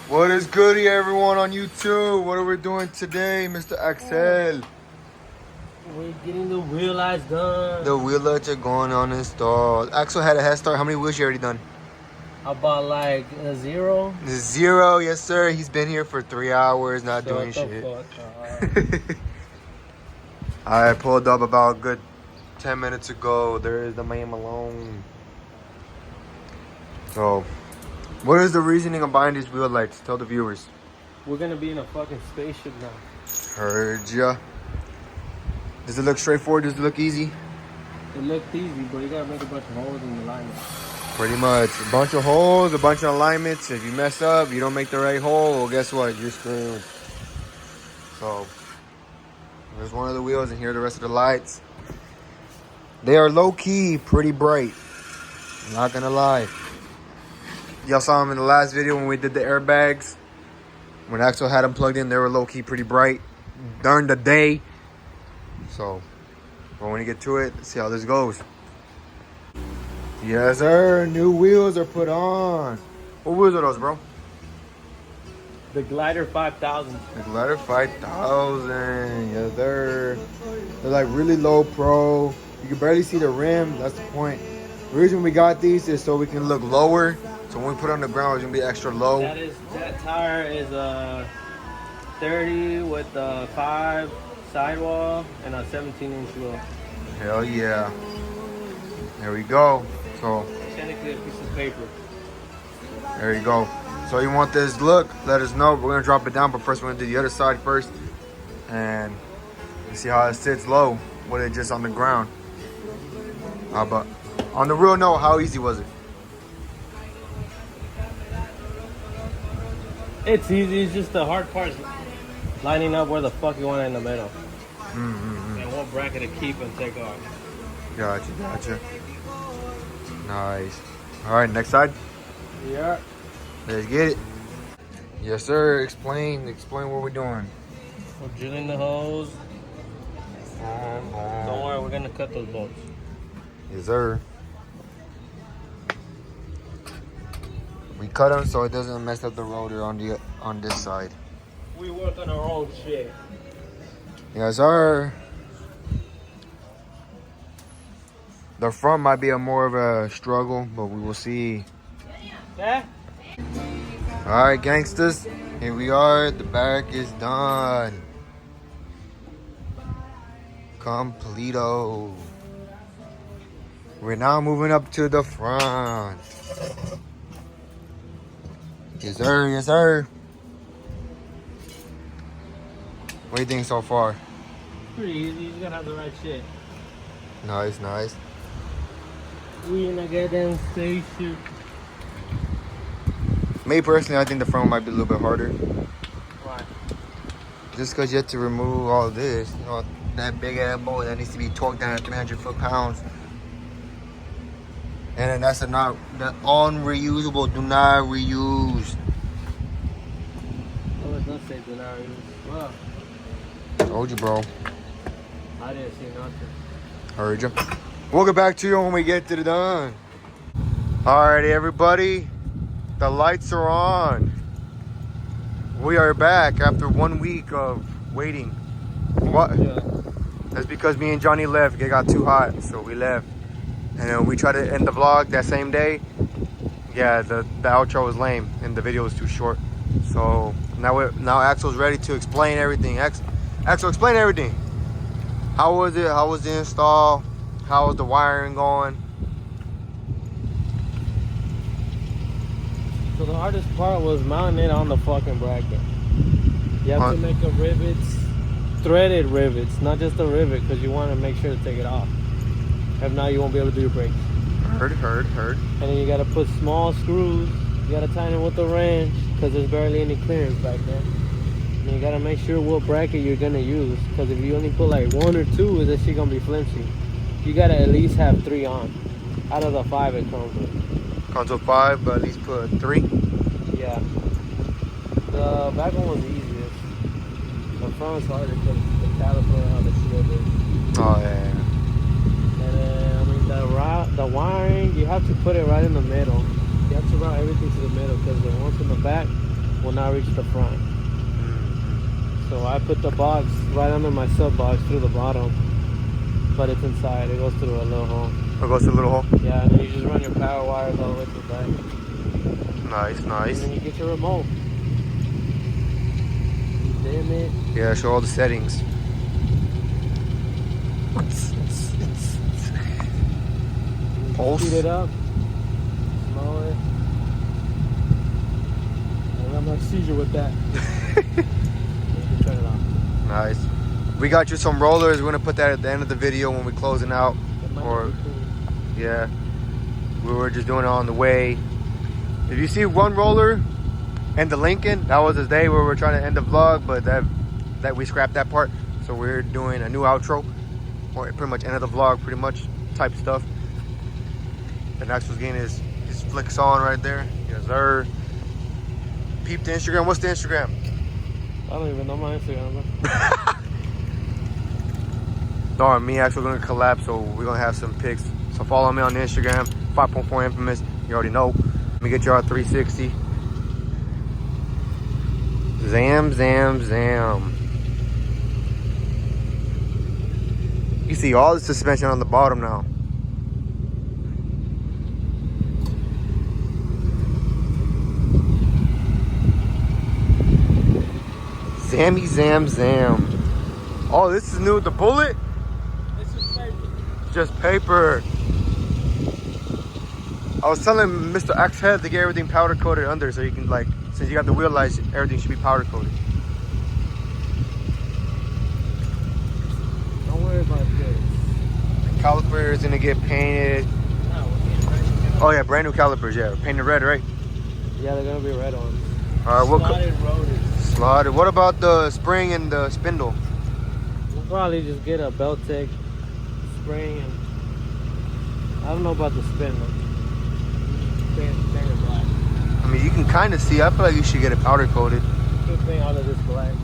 What is goody, everyone on YouTube? What are we doing today, Mr. Axel? We're getting the wheel lights done. The wheel lights are going on installed. Axel had a head start. How many wheels you already done? About like a 0. 0, yes sir. He's been here for 3 hours, not doing Shut shit. the fuck up. I pulled up about a good 10 minutes ago. There is the man Malone. So, what is the reasoning of buying these wheel lights? Tell the viewers. We're gonna be in a fucking spaceship now. Heard ya. Does it look straightforward? Does it look easy? It looked easy, but you gotta make a bunch of holes in the line. Pretty much. A bunch of holes, a bunch of alignments. If you mess up, you don't make the right hole, well, guess what? You're screwed. So, there's one of the wheels, and here are the rest of the lights. They are low-key pretty bright. I'm not gonna lie. Y'all saw them in the last video when we did the airbags. When Axel had them plugged in, they were low-key pretty bright during the day. So, but when you get to it, let's see how this goes. Yes, sir. New wheels are put on. What wheels are those, bro? The Glider 5000. The Glider 5000. Yes, sir. They're like really low pro. You can barely see the rim. That's the point. The reason we got these is so we can look lower. So when we put it on the ground, it's gonna be extra low. That tire is 30 with a 5 sidewall and a 17-inch wheel. Hell yeah. There we go. So Technically a piece of paper. there you go. So you want this look, let us know. We're gonna drop it down, but first we're gonna do the other side first. And you see how it sits low with it just on the ground. But on the real note, how easy was it? It's easy, it's just the hard part is lining up where the fuck you want it in the middle. And what bracket to keep and take off. Gotcha. Nice. All right, next side. Yeah. Let's get it. Yes, sir. Explain what we're doing. We're drilling the hose. Don't worry, we're gonna cut those bolts. Yes, sir. We cut them so it doesn't mess up the rotor on this side. We work on our own shit. Yes, sir. The front might be more of a struggle, but we will see. Yeah? All right, gangsters. Here we are. The back is done. Completo. We're now moving up to the front. Yes, sir. Yes, sir. What do you think so far? Pretty easy, you just gotta have the right shit. Nice. We in a goddamn spaceship. Me personally, I think the front might be a little bit harder. Why? Just because you have to remove all this. You know, that big ass bolt that needs to be torqued down at 300 foot-pounds. And then that's the unreusable. Do not reuse. Oh, it does say do not use. Well, Told you, bro. I didn't see nothing. Heard you. We'll get back to you when we get to the done. Alrighty, everybody. The lights are on. We are back after 1 week of waiting. What? Yeah. That's because me and Johnny left. It got too hot, so we left. And then we tried to end the vlog that same day. Yeah, the outro was lame and the video was too short. So now Axel's ready to explain everything. Axel, explain everything. How was it? How was the install? How was the wiring going? So the hardest part was mounting it on the fucking bracket. You have to make a rivets, threaded rivets, not just a rivet, because you want to make sure to take it off. If not, you won't be able to do your brakes. Heard. And then you got to put small screws. You got to tighten it with the wrench, because there's barely any clearance back there. And you got to make sure what bracket you're going to use, because if you only put like 1 or 2, that shit going to be flimsy. You got to at least have 3 on, out of the 5 it comes with. Comes with 5, but at least put 3. Yeah. The back one was the easiest. The front was harder because the caliper and how the shield is. Oh, yeah. And then, I mean, the wiring, you have to put it right in the middle. You have to route everything to the middle because the ones in the back, will not reach the front. So I put the box right under my sub box through the bottom, but it's inside. It goes through a little hole. It goes through a little hole? Yeah, and then you just run your power wires all the way to the back. Nice, nice. And then you get your remote. Dim it. Yeah, show all the settings. Pulse. Speed it up. Slow it. I don't have much seizure with that. Turn it off. Nice. We got you some rollers. We're gonna put that at the end of the video when we're closing out. Or yeah, we were just doing it on the way. If you see one roller and the Lincoln, that was the day where we were trying to end the vlog, but that we scrapped that part. So we're doing a new outro, or pretty much end of the vlog, pretty much type stuff. And Axel's getting his flicks on right there. Yes, sir. Peep the Instagram. What's the Instagram? I don't even know my Instagram, bro. No, me and Axel are gonna collab, so we're gonna have some pics. So follow me on the Instagram, 5.4 Infamous. You already know. Let me get you our 360. Zam, zam, zam. You see all the suspension on the bottom now. Zammy, zam, zam. Oh, this is new. The Bullet? It's just paper. Just paper. I was telling Mr. Axel to get everything powder coated under, so you can, like, since you got the wheel lights, everything should be powder coated. Don't worry about this. The caliper is gonna get painted. Oh yeah, brand new calipers. Yeah, painted red, right? Yeah, they're gonna be red ones. All right, what? Slotted rotors. Slotted. What about the spring and the spindle? We'll probably just get a Beltec spring, and I don't know about the spindle. Paint it black. I mean, you can kind of see. I feel like you should get it powder coated. You can paint all of this black.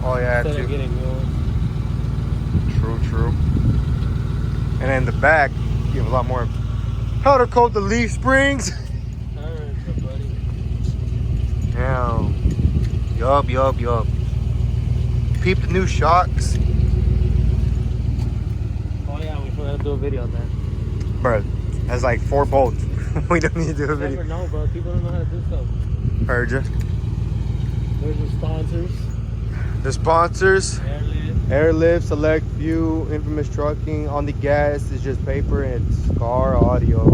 Oh yeah, Instead of getting new ones. True, true. And then the back, you have a lot more powder coat the leaf springs. Turns, buddy. Damn. Yup. Peep the new shocks. Oh yeah, we forgot to do a video on that. Bro, that's like 4 bolts. We don't need to do a You video. never know, bro. People don't know how to do stuff. Heard ya. There's the sponsors. The sponsors. Airlift. Airlift, Select View, Infamous Trucking. On the gas is just paper and Scar Audio.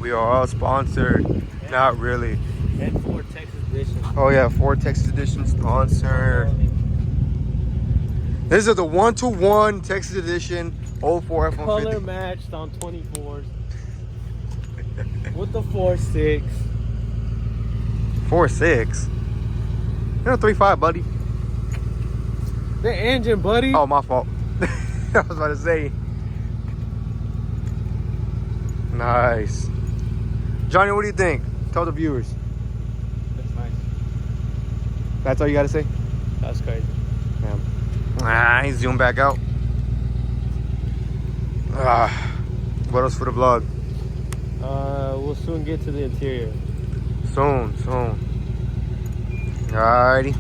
We are all sponsored. Not really. And Ford Texas Edition. Oh yeah, Ford Texas Edition sponsor. This is the 1-to-1 Texas Edition 04 F-150. Color matched on 24s. With the 4.6. 4.6. You're a 3.5, buddy. The engine, buddy. Oh, my fault. I was about to say. Nice. Johnny, what do you think? Tell the viewers. That's nice. That's all you got to say? That's crazy. Yeah. He's zoom back out. What else for the vlog? We'll soon get to the interior. Soon. Alrighty.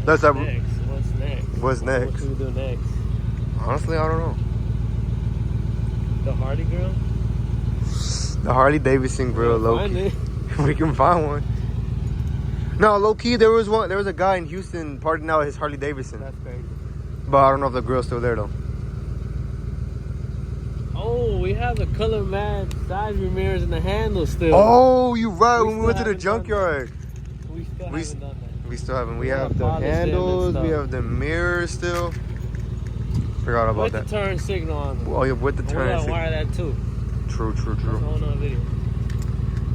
Let's have. Next. What's next? What's next? What should we do next? Honestly, I don't know. The Hardy Grill? The Harley Davidson grill, low Find key. it. We can find one. No, low key, there was a guy in Houston partying out his Harley Davidson. That's crazy. But I don't know if the grill's still there though. Oh, we have the color match side mirrors and the handles still. Oh, you right. We When we still went to the haven't done junkyard. We still we- haven't done that. We still haven't. We We have gotta the polish them and handles. We stuff. have the mirrors still. Forgot about With that. the turn signal on them. Oh yeah, with the We turn. gotta wire that too. True. That's a whole nother video.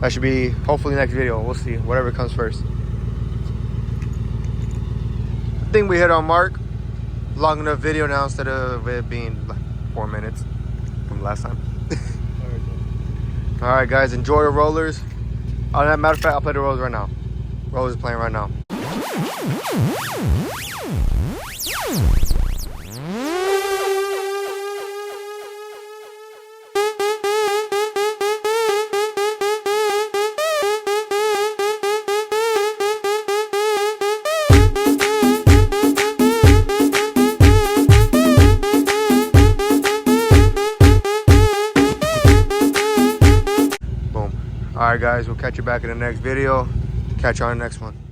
That should be hopefully next video. We'll see. Whatever comes first. I think we hit our mark. Long enough video now instead of it being like 4 minutes from last time. All right, guys, enjoy your rollers. Matter of fact, I'll play the rollers right now. Rollers is playing right now. All right, guys, we'll catch you back in the next video. Catch you on the next one.